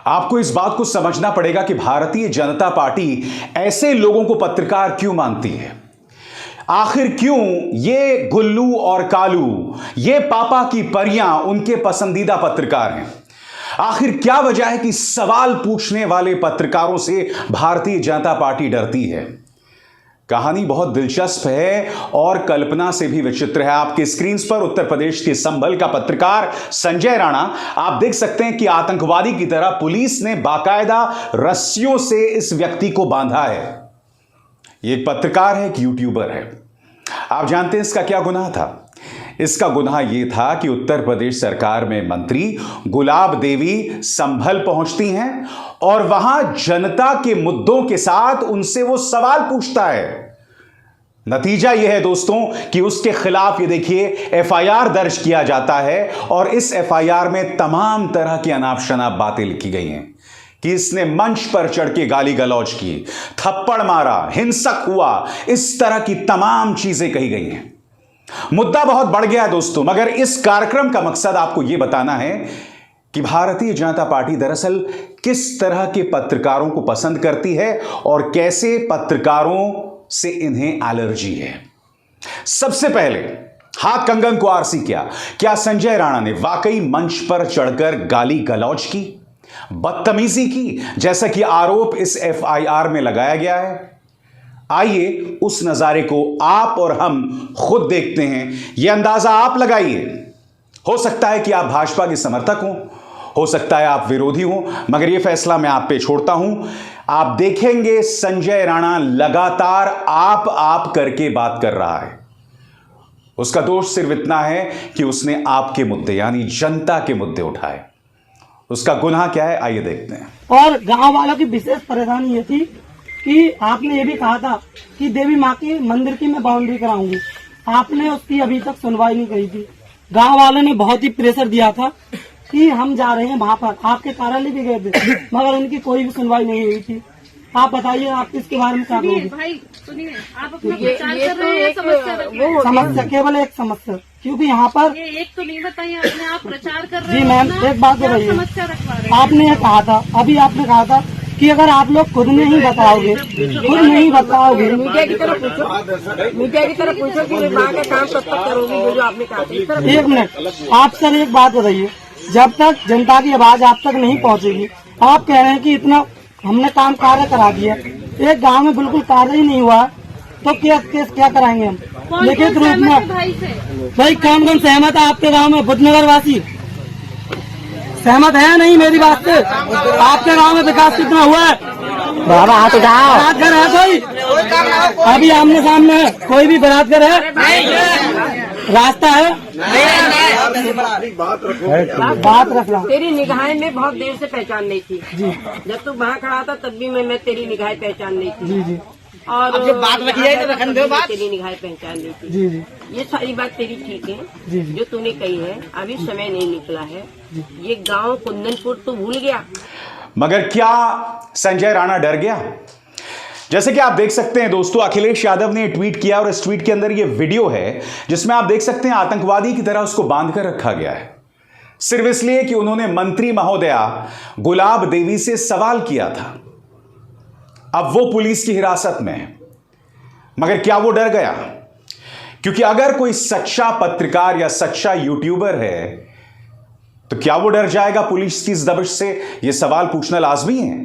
आपको इस बात को समझना पड़ेगा कि भारतीय जनता पार्टी ऐसे लोगों को पत्रकार क्यों मानती है। आखिर क्यों ये गुल्लू और कालू, ये पापा की परियां उनके पसंदीदा पत्रकार हैं। आखिर क्या वजह है कि सवाल पूछने वाले पत्रकारों से भारतीय जनता पार्टी डरती है। कहानी बहुत दिलचस्प है और कल्पना से भी विचित्र है। आपके स्क्रीन पर उत्तर प्रदेश के संभल का पत्रकार संजय राणा, आप देख सकते हैं कि आतंकवादी की तरह पुलिस ने बाकायदा रस्सियों से इस व्यक्ति को बांधा है। ये एक पत्रकार है, एक यूट्यूबर है। आप जानते हैं इसका क्या गुनाह था? इसका गुनाह यह था कि उत्तर प्रदेश सरकार में मंत्री गुलाब देवी संभल पहुंचती हैं और वहां जनता के मुद्दों के साथ उनसे वो सवाल पूछता है। नतीजा यह है दोस्तों कि उसके खिलाफ ये देखिए एफआईआर दर्ज किया जाता है और इस एफआईआर में तमाम तरह की अनाप शनाप बातें लिखी गई हैं कि इसने मंच पर चढ़ के गाली गलौज की, थप्पड़ मारा, हिंसक हुआ, इस तरह की तमाम चीजें कही गई हैं। मुद्दा बहुत बढ़ गया है दोस्तों, मगर इस कार्यक्रम का मकसद आपको यह बताना है कि भारतीय जनता पार्टी दरअसल किस तरह के पत्रकारों को पसंद करती है और कैसे पत्रकारों से इन्हें एलर्जी है। सबसे पहले हाथ कंगन को आरसी क्या संजय राणा ने वाकई मंच पर चढ़कर गाली गलौज की, बदतमीजी की, जैसा कि आरोप इस एफआईआर में लगाया गया है? आइए उस नजारे को आप और हम खुद देखते हैं। यह अंदाजा आप लगाइए। हो सकता है कि आप भाजपा के समर्थक हो सकता है आप विरोधी हो, मगर यह फैसला मैं आप पे छोड़ता हूं। आप देखेंगे संजय राणा लगातार आप करके बात कर रहा है। उसका दोष सिर्फ इतना है कि उसने आपके मुद्दे यानी जनता के मुद्दे उठाए। उसका गुनाह क्या है, आइए देखते हैं। और गांव वालों की विशेष परेशानी ये थी कि आपने ये भी कहा था कि देवी माँ के मंदिर की मैं बाउंड्री कराऊंगी, आपने उसकी अभी तक सुनवाई नहीं करी थी। गांव वालों ने बहुत ही प्रेशर दिया था कि हम जा रहे हैं वहाँ पर, आपके कार्यालय भी गए थे, मगर उनकी कोई भी सुनवाई नहीं हुई थी। आप बताइए आप इसके बारे में क्या कहोगे? भाई सुनिए, आप अपना प्रचार कर रहे हैं, समस्या केवल एक समस्या, क्योंकि यहाँ पर ये एक तो नहीं बताइए आपने, आप प्रचार कर रहे जी हैं। मैम एक बात बताइए, समस्या रखवा रहे हैं। आपने ये कहा था, अभी आपने कहा था कि अगर आप लोग खुद नहीं बताओगे, मीडिया की तरफ पूछो कि माँ का काम कब तक करोगी, जो आपने कहा। एक मिनट, आप सर एक बात बताइए, जब तक जनता की आवाज आप तक नहीं पहुंचेगी, आप कह रहे हैं कि इतना हमने काम कार्य करा दिया, एक गांव में बिल्कुल कार्य ही नहीं हुआ, तो क्या कराएंगे हम लिखित रूप में? भाई कौन कौन सहमत है आपके गांव में? बुद्धनगर वासी सहमत है नहीं मेरी बात से? आपके गांव में विकास कितना हुआ है? बाबा हाथ उठाओ। बलात्कार है कोई? अभी आमने सामने है, कोई भी बलात्कार है? रास्ता है? बात रख लो। तेरी निगाहें में बहुत देर से पहचान नहीं थी जी। जब तू वहाँ खड़ा था तब भी मैं तेरी निगाहें पहचान नहीं थी जी जी। और अब जब बात रखी है तो रखने दो बात। तेरी निगाहें पहचान नहीं थी जी जी। ये सारी बात तेरी ठीक है जी जी। जो तूने कही है। अभी समय नहीं निकला है। ये गांव कुंदनपुर तो भूल गया। मगर क्या संजय राणा डर गया? जैसे कि आप देख सकते हैं दोस्तों, अखिलेश यादव ने ट्वीट किया और इस ट्वीट के अंदर ये वीडियो है जिसमें आप देख सकते हैं आतंकवादी की तरह उसको बांध कर रखा गया है, सिर्फ इसलिए कि उन्होंने मंत्री महोदया गुलाब देवी से सवाल किया था। अब वो पुलिस की हिरासत में है, मगर क्या वो डर गया? क्योंकि अगर कोई सच्चा पत्रकार या सच्चा यूट्यूबर है तो क्या वो डर जाएगा पुलिस की इस दबिश से? ये सवाल पूछना लाजमी है।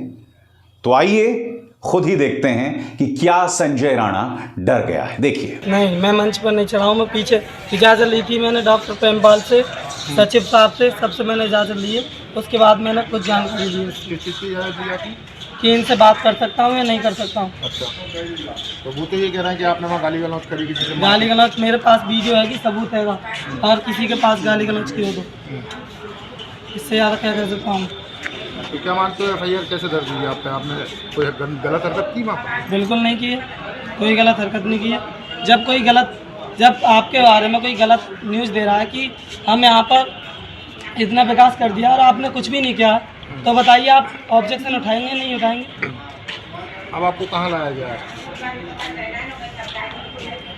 तो आइए खुद ही देखते हैं कि क्या संजय राणा डर गया है। देखिए। नहीं, मैं मंच पर नहीं चढ़ा हूँ। मैं पीछे इजाज़त ली थी मैंने डॉक्टर प्रेमपाल से, सचिव साहब से, सबसे मैंने इजाज़त ली है। उसके बाद मैंने कुछ जानकारी ली कि इनसे बात कर सकता हूँ या नहीं कर सकता हूँ। अच्छा, तो वो तो ये कह रहे हैं कि आपने वहाँ गाली गलौज करी किसी से? गाली गलौज मेरे पास वीडियो है कि सबूत है और किसी के पास गाली गलौज की हो तो इससे ज़्यादा क्या कर सकता हूँ? तो क्या मानते हो एफआईआर कैसे दर्ज हुई आप पे? आपने कोई गलत हरकत की वहाँ पर? बिल्कुल नहीं की है, कोई गलत हरकत नहीं की है। जब आपके बारे में कोई गलत न्यूज़ दे रहा है कि हम यहाँ पर इतना विकास कर दिया और आपने कुछ भी नहीं किया, तो बताइए आप ऑब्जेक्शन उठाएंगे नहीं उठाएंगे? अब आपको कहाँ लाया गया?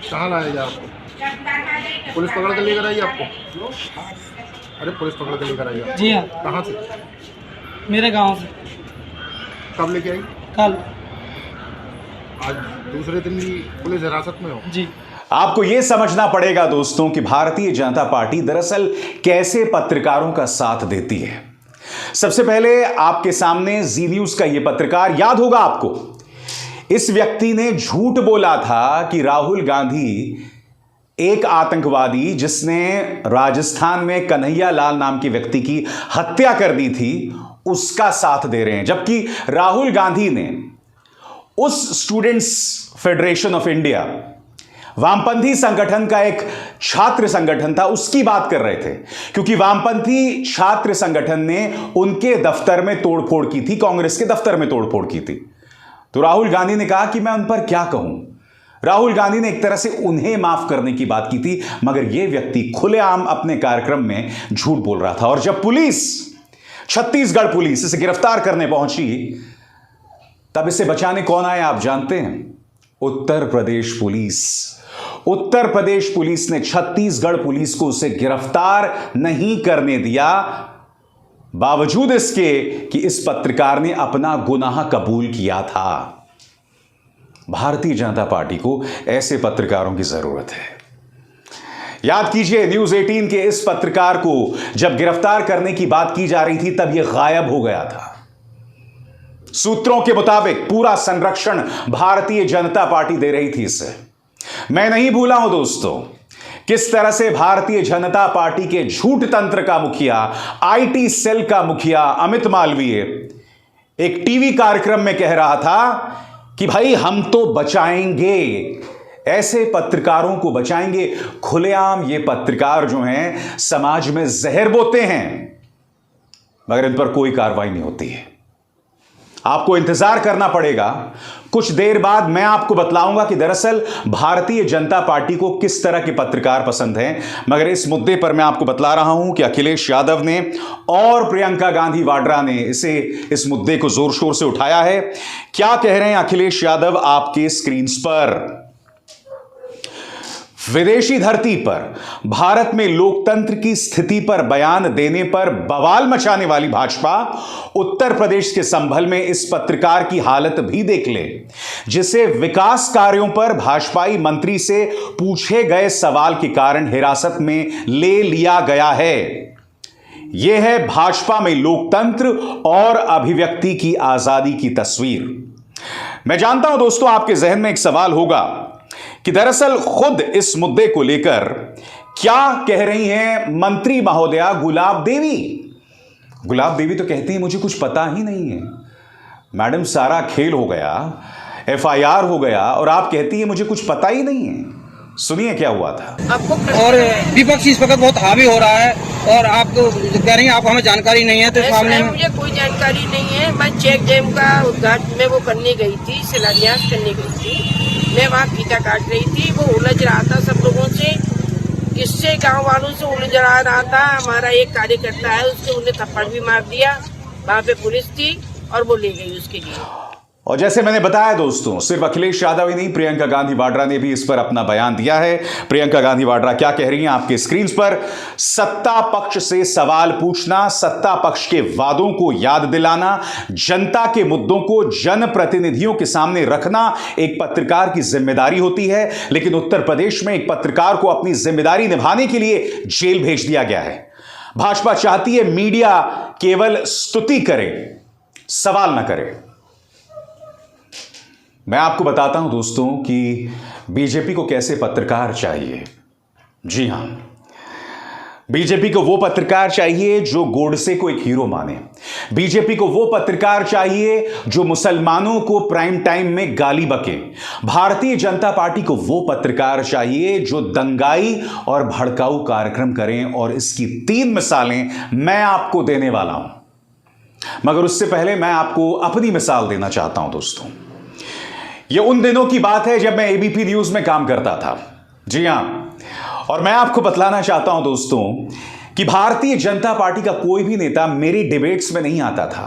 कहाँ लाया गया आपको? पुलिस पकड़ के लेकर आई आपको? अरे पुलिस पकड़ के लेकर आई? जी हाँ। कहाँ से? मेरे गांव से कब लेके आई? कल। आज दूसरे दिन भी पुलिस हिरासत में हो? जी। आपको यह समझना पड़ेगा दोस्तों कि भारतीय जनता पार्टी दरअसल कैसे पत्रकारों का साथ देती है। सबसे पहले आपके सामने जी न्यूज का यह पत्रकार, याद होगा आपको, इस व्यक्ति ने झूठ बोला था कि राहुल गांधी एक आतंकवादी जिसने राजस्थान में कन्हैया लाल नाम के व्यक्ति की हत्या कर दी थी उसका साथ दे रहे हैं, जबकि राहुल गांधी ने उस स्टूडेंट्स फेडरेशन ऑफ इंडिया, वामपंथी संगठन का एक छात्र संगठन था, उसकी बात कर रहे थे, क्योंकि वामपंथी छात्र संगठन ने उनके दफ्तर में तोड़फोड़ की थी, कांग्रेस के दफ्तर में तोड़फोड़ की थी। तो राहुल गांधी ने कहा कि मैं उन पर क्या कहूं। राहुल गांधी ने एक तरह से उन्हें माफ करने की बात की थी, मगर यह व्यक्ति खुलेआम अपने कार्यक्रम में झूठ बोल रहा था। और जब पुलिस, छत्तीसगढ़ पुलिस इसे गिरफ्तार करने पहुंची, तब इसे बचाने कौन आया आप जानते हैं? उत्तर प्रदेश पुलिस। उत्तर प्रदेश पुलिस ने छत्तीसगढ़ पुलिस को उसे गिरफ्तार नहीं करने दिया, बावजूद इसके कि इस पत्रकार ने अपना गुनाह कबूल किया था। भारतीय जनता पार्टी को ऐसे पत्रकारों की जरूरत है। याद कीजिए, न्यूज 18 के इस पत्रकार को जब गिरफ्तार करने की बात की जा रही थी तब यह गायब हो गया था। सूत्रों के मुताबिक पूरा संरक्षण भारतीय जनता पार्टी दे रही थी इसे। मैं नहीं भूला हूं दोस्तों किस तरह से भारतीय जनता पार्टी के झूठ तंत्र का मुखिया, आईटी सेल का मुखिया अमित मालवीय एक टीवी कार्यक्रम में कह रहा था कि भाई हम तो बचाएंगे, ऐसे पत्रकारों को बचाएंगे। खुलेआम ये पत्रकार जो हैं समाज में जहर बोते हैं, मगर इन पर कोई कार्रवाई नहीं होती है। आपको इंतजार करना पड़ेगा, कुछ देर बाद मैं आपको बतलाऊंगा कि दरअसल भारतीय जनता पार्टी को किस तरह के पत्रकार पसंद हैं। मगर इस मुद्दे पर मैं आपको बतला रहा हूं कि अखिलेश यादव ने और प्रियंका गांधी वाड्रा ने इस मुद्दे को जोर शोर से उठाया है। क्या कह रहे हैं अखिलेश यादव आपके स्क्रीन पर? विदेशी धरती पर भारत में लोकतंत्र की स्थिति पर बयान देने पर बवाल मचाने वाली भाजपा उत्तर प्रदेश के संभल में इस पत्रकार की हालत भी देख ले, जिसे विकास कार्यों पर भाजपाई मंत्री से पूछे गए सवाल के कारण हिरासत में ले लिया गया है। यह है भाजपा में लोकतंत्र और अभिव्यक्ति की आजादी की तस्वीर। मैं जानता हूं दोस्तों आपके जहन में एक सवाल होगा कि दरअसल खुद इस मुद्दे को लेकर क्या कह रही हैं मंत्री महोदया गुलाब देवी। गुलाब देवी तो कहती है मुझे कुछ पता ही नहीं है। मैडम, सारा खेल हो गया, एफआईआर हो गया और आप कहती है मुझे कुछ पता ही नहीं है। सुनिए क्या हुआ था। आपको और विपक्ष इस वक्त बहुत हावी हो रहा है और आप तो कह रही हैं आप हमें जानकारी नहीं है, तो इस मामले में मुझे कोई जानकारी नहीं है। मैं चेक डैम का उद्घाटन में वो करने गई थी, शिलान्यास करने गई थी। मैं वहाँ फीता काट रही थी, वो उलझ रहा था सब लोगों से, किससे गांव वालों से उलझ रहा था। हमारा एक कार्यकर्ता है, उसने उन्हें थप्पड़ भी मार दिया। वहाँ पे पुलिस थी और वो ले गई उसके लिए। और जैसे मैंने बताया दोस्तों, सिर्फ अखिलेश यादव ही नहीं, प्रियंका गांधी वाड्रा ने भी इस पर अपना बयान दिया है। प्रियंका गांधी वाड्रा क्या कह रही हैं आपके स्क्रीन पर? सत्ता पक्ष से सवाल पूछना, सत्ता पक्ष के वादों को याद दिलाना, जनता के मुद्दों को जनप्रतिनिधियों के सामने रखना एक पत्रकार की जिम्मेदारी होती है। लेकिन उत्तर प्रदेश में एक पत्रकार को अपनी जिम्मेदारी निभाने के लिए जेल भेज दिया गया है। भाजपा चाहती है मीडिया केवल स्तुति करे, सवाल न करे। मैं आपको बताता हूं दोस्तों कि बीजेपी को कैसे पत्रकार चाहिए। जी हां, बीजेपी को वो पत्रकार चाहिए जो गोडसे को एक हीरो माने। बीजेपी को वो पत्रकार चाहिए जो मुसलमानों को प्राइम टाइम में गाली बके। भारतीय जनता पार्टी को वो पत्रकार चाहिए जो दंगाई और भड़काऊ कार्यक्रम करें। और इसकी 3 मिसालें मैं आपको देने वाला हूं, मगर उससे पहले मैं आपको अपनी मिसाल देना चाहता हूं दोस्तों। यह उन दिनों की बात है जब मैं एबीपी न्यूज में काम करता था। जी हां, और मैं आपको बतलाना चाहता हूं दोस्तों कि भारतीय जनता पार्टी का कोई भी नेता मेरी डिबेट्स में नहीं आता था,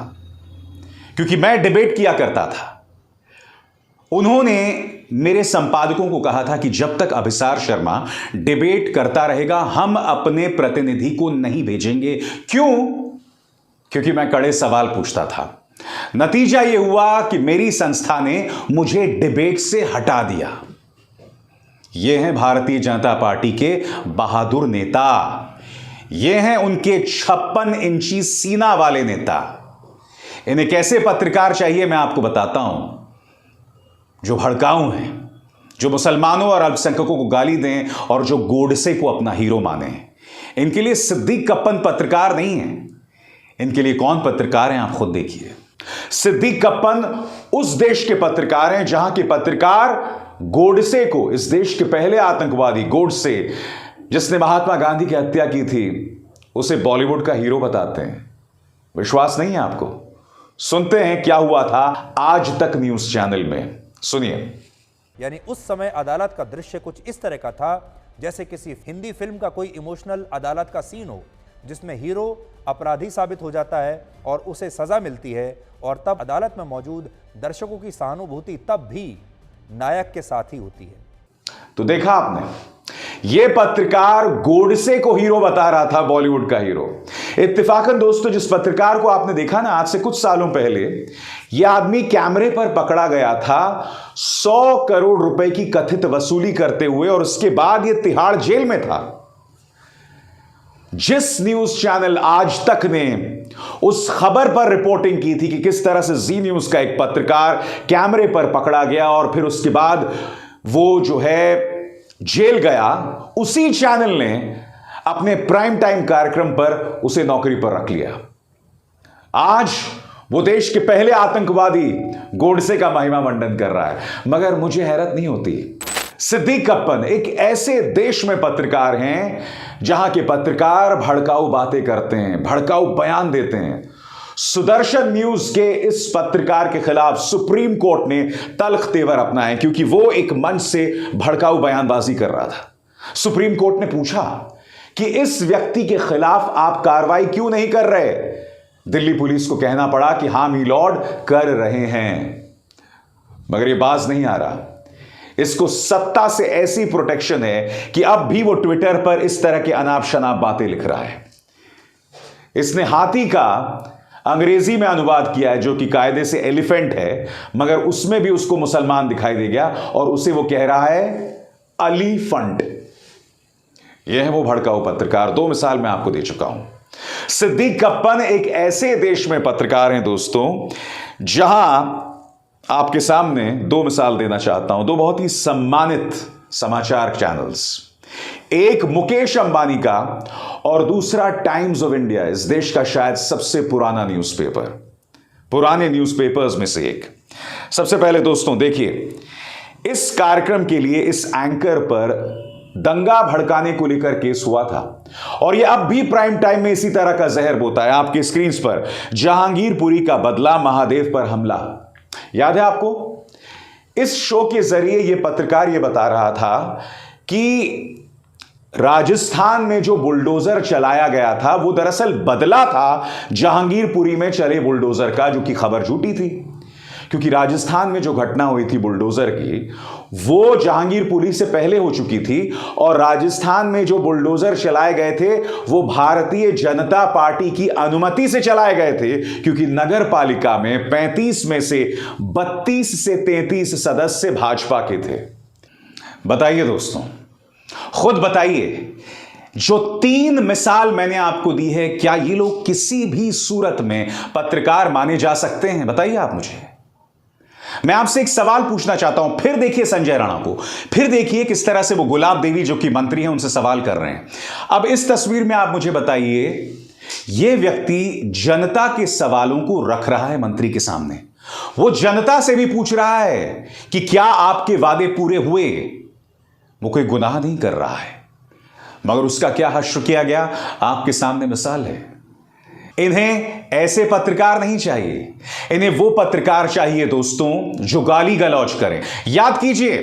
क्योंकि मैं डिबेट किया करता था। उन्होंने मेरे संपादकों को कहा था कि जब तक अभिसार शर्मा डिबेट करता रहेगा हम अपने प्रतिनिधि को नहीं भेजेंगे। क्यों? क्योंकि मैं कड़े सवाल पूछता था। नतीजा यह हुआ कि मेरी संस्था ने मुझे डिबेट से हटा दिया। ये हैं भारतीय जनता पार्टी के बहादुर नेता, ये हैं उनके 56 इंची सीना वाले नेता। इन्हें कैसे पत्रकार चाहिए मैं आपको बताता हूं, जो भड़काऊ हैं, जो मुसलमानों और अल्पसंख्यकों को गाली दें और जो गोडसे को अपना हीरो माने। इनके लिए सिद्दीक कप्पन पत्रकार नहीं है, इनके लिए कौन पत्रकार हैं आप खुद देखिए। सिद्दीक कप्पन उस देश के पत्रकार हैं जहां के पत्रकार गोडसे को, इस देश के पहले आतंकवादी गोडसे जिसने महात्मा गांधी की हत्या की थी, उसे बॉलीवुड का हीरो बताते हैं। विश्वास नहीं है आपको? सुनते हैं क्या हुआ था आज तक न्यूज चैनल में, सुनिए। यानी उस समय अदालत का दृश्य कुछ इस तरह का था जैसे किसी हिंदी फिल्म का कोई इमोशनल अदालत का सीन हो, जिसमें हीरो अपराधी साबित हो जाता है और उसे सजा मिलती है, और तब अदालत में मौजूद दर्शकों की सहानुभूति तब भी नायक के साथ ही होती है। तो देखा आपने, यह पत्रकार गोडसे को हीरो बता रहा था, बॉलीवुड का हीरो। इत्तेफाकन दोस्तों, जिस पत्रकार को आपने देखा ना आज से कुछ सालों पहले, यह आदमी कैमरे पर पकड़ा गया था 100 करोड़ रुपए की कथित वसूली करते हुए, और उसके बाद यह तिहाड़ जेल में था। जिस न्यूज चैनल आज तक ने उस खबर पर रिपोर्टिंग की थी कि किस तरह से जी न्यूज का एक पत्रकार कैमरे पर पकड़ा गया और फिर उसके बाद वो जो है जेल गया, उसी चैनल ने अपने प्राइम टाइम कार्यक्रम पर उसे नौकरी पर रख लिया। आज वो देश के पहले आतंकवादी गोडसे का महिमा मंडन कर रहा है। मगर मुझे हैरत नहीं होती, सिद्दीक कप्पन एक ऐसे देश में पत्रकार हैं जहां के पत्रकार भड़काऊ बातें करते हैं, भड़काऊ बयान देते हैं। सुदर्शन न्यूज के इस पत्रकार के खिलाफ सुप्रीम कोर्ट ने तल्ख तेवर अपनाए, क्योंकि वो एक मंच से भड़काऊ बयानबाजी कर रहा था। सुप्रीम कोर्ट ने पूछा कि इस व्यक्ति के खिलाफ आप कार्रवाई क्यों नहीं कर रहे। दिल्ली पुलिस को कहना पड़ा कि हां मी लॉर्ड, कर रहे हैं। मगर यह बाज नहीं आ रहा। इसको सत्ता से ऐसी प्रोटेक्शन है कि अब भी वो ट्विटर पर इस तरह के अनाप शनाप बातें लिख रहा है। इसने हाथी का अंग्रेजी में अनुवाद किया है, जो कि कायदे से एलिफेंट है, मगर उसमें भी उसको मुसलमान दिखाई दे गया और उसे वो कह रहा है अलीफंट। यह है वो भड़काऊ पत्रकार। 2 मिसाल मैं आपको दे चुका हूं। सिद्दीक कप्पन एक ऐसे देश में पत्रकार हैं दोस्तों, जहां आपके सामने 2 मिसाल देना चाहता हूं, 2 बहुत ही सम्मानित समाचार चैनल्स। एक मुकेश अंबानी का और दूसरा टाइम्स ऑफ इंडिया, इस देश का शायद सबसे पुराना न्यूज़पेपर, पुराने न्यूज़पेपर्स में से एक। सबसे पहले दोस्तों देखिए, इस कार्यक्रम के लिए इस एंकर पर दंगा भड़काने को लेकर केस हुआ था और यह अब भी प्राइम टाइम में इसी तरह का जहर बोता है। आपके स्क्रीन पर जहांगीरपुरी का बदला, महादेव पर हमला, याद है आपको? इस शो के जरिए यह पत्रकार यह बता रहा था कि राजस्थान में जो बुलडोजर चलाया गया था वो दरअसल बदला था जहांगीरपुरी में चले बुलडोजर का, जो कि खबर झूठी थी, क्योंकि राजस्थान में जो घटना हुई थी बुलडोजर की, वो जहांगीरपुरी से पहले हो चुकी थी और राजस्थान में जो बुलडोजर चलाए गए थे वो भारतीय जनता पार्टी की अनुमति से चलाए गए थे, क्योंकि नगर पालिका में 35 में से 32 से 33 सदस्य भाजपा के थे। बताइए दोस्तों, खुद बताइए, जो 3 मिसाल मैंने आपको दी है, क्या ये लोग किसी भी सूरत में पत्रकार माने जा सकते हैं? बताइए आप मुझे। मैं आपसे एक सवाल पूछना चाहता हूं, फिर देखिए संजय राणा को, फिर देखिए किस तरह से वो गुलाब देवी जो कि मंत्री हैं उनसे सवाल कर रहे हैं। अब इस तस्वीर में आप मुझे बताइए, यह व्यक्ति जनता के सवालों को रख रहा है मंत्री के सामने। वो जनता से भी पूछ रहा है कि क्या आपके वादे पूरे हुए। वो कोई गुनाह नहीं कर रहा है, मगर उसका क्या हश्र किया गया, आपके सामने मिसाल है। इन्हें ऐसे पत्रकार नहीं चाहिए, इन्हें वो पत्रकार चाहिए दोस्तों जो गाली गलौज करें। याद कीजिए,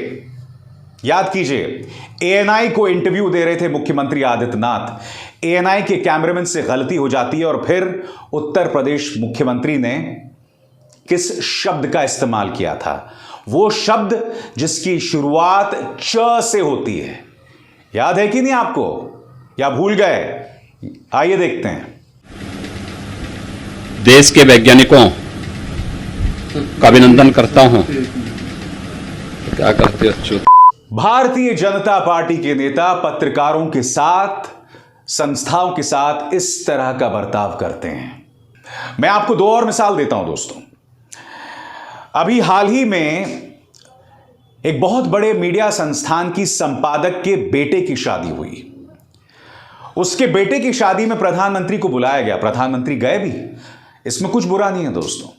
एएनआई को इंटरव्यू दे रहे थे मुख्यमंत्री आदित्यनाथ। एएनआई के कैमरामैन से गलती हो जाती है और फिर उत्तर प्रदेश मुख्यमंत्री ने किस शब्द का इस्तेमाल किया था? वो शब्द जिसकी शुरुआत च से होती है। याद है कि नहीं आपको, या भूल गए? आइए देखते हैं। देश के वैज्ञानिकों का अभिनंदन करता हूं। क्या कहते हो अच्युत? भारतीय जनता पार्टी के नेता पत्रकारों के साथ, संस्थाओं के साथ इस तरह का बर्ताव करते हैं। मैं आपको दो और मिसाल देता हूं दोस्तों। अभी हाल ही में एक बहुत बड़े मीडिया संस्थान की संपादक के बेटे की शादी हुई। उसके बेटे की शादी में प्रधानमंत्री को बुलाया गया, प्रधानमंत्री गए भी, इसमें कुछ बुरा नहीं है दोस्तों,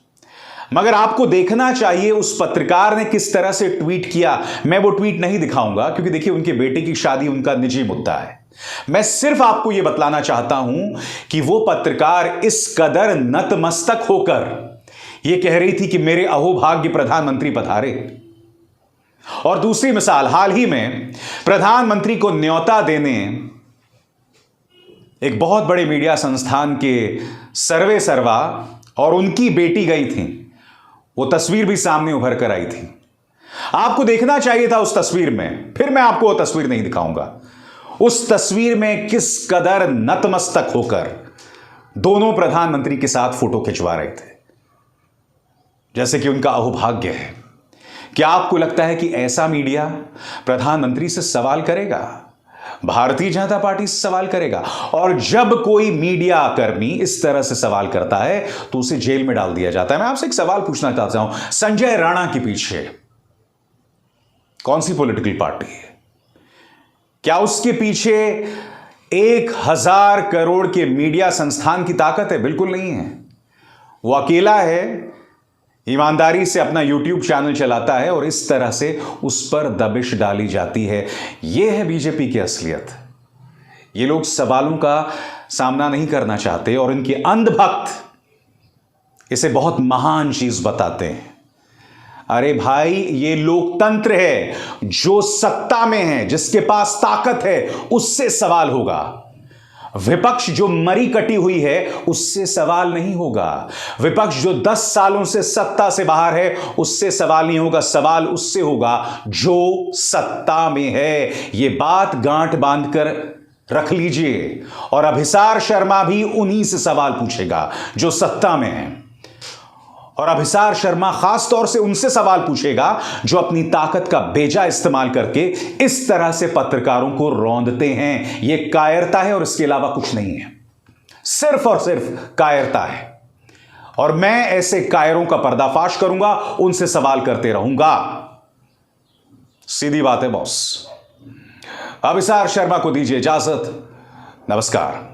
मगर आपको देखना चाहिए उस पत्रकार ने किस तरह से ट्वीट किया। मैं वो ट्वीट नहीं दिखाऊंगा क्योंकि देखिए उनके बेटे की शादी उनका निजी मुद्दा है। मैं सिर्फ आपको यह बतलाना चाहता हूं कि वो पत्रकार इस कदर नतमस्तक होकर यह कह रही थी कि मेरे अहोभाग्य प्रधानमंत्री पधारे। और दूसरी मिसाल, हाल ही में प्रधानमंत्री को न्योता देने एक बहुत बड़े मीडिया संस्थान के सर्वे सर्वा और उनकी बेटी गई थी। वो तस्वीर भी सामने उभर कर आई थी। आपको देखना चाहिए था उस तस्वीर में, फिर मैं आपको वो तस्वीर नहीं दिखाऊंगा। उस तस्वीर में किस कदर नतमस्तक होकर दोनों प्रधानमंत्री के साथ फोटो खिंचवा रहे थे, जैसे कि उनका अहोभाग्य है। क्या आपको लगता है कि ऐसा मीडिया प्रधानमंत्री से सवाल करेगा? भारतीय जनता पार्टी से सवाल करेगा? और जब कोई मीडिया कर्मी इस तरह से सवाल करता है तो उसे जेल में डाल दिया जाता है। मैं आपसे एक सवाल पूछना चाहता हूं, संजय राणा के पीछे कौन सी पॉलिटिकल पार्टी है? क्या उसके पीछे 1000 करोड़ के मीडिया संस्थान की ताकत है? बिल्कुल नहीं है। वो अकेला है, ईमानदारी से अपना YouTube चैनल चलाता है और इस तरह से उस पर दबिश डाली जाती है। यह है बीजेपी की असलियत। ये लोग सवालों का सामना नहीं करना चाहते और इनके अंधभक्त इसे बहुत महान चीज बताते हैं। अरे भाई, ये लोकतंत्र है। जो सत्ता में है, जिसके पास ताकत है, उससे सवाल होगा। विपक्ष जो मरी कटी हुई है उससे सवाल नहीं होगा। विपक्ष जो 10 सालों से सत्ता से बाहर है उससे सवाल नहीं होगा। सवाल उससे होगा जो सत्ता में है। यह बात गांठ बांधकर रख लीजिए। और अभिसार शर्मा भी उन्हीं से सवाल पूछेगा जो सत्ता में है। और अभिसार शर्मा खास तौर से उनसे सवाल पूछेगा जो अपनी ताकत का बेजा इस्तेमाल करके इस तरह से पत्रकारों को रौंदते हैं। यह कायरता है और इसके अलावा कुछ नहीं है, सिर्फ और सिर्फ कायरता है। और मैं ऐसे कायरों का पर्दाफाश करूंगा, उनसे सवाल करते रहूंगा। सीधी बात है बॉस। अभिसार शर्मा को दीजिए इजाजत। नमस्कार।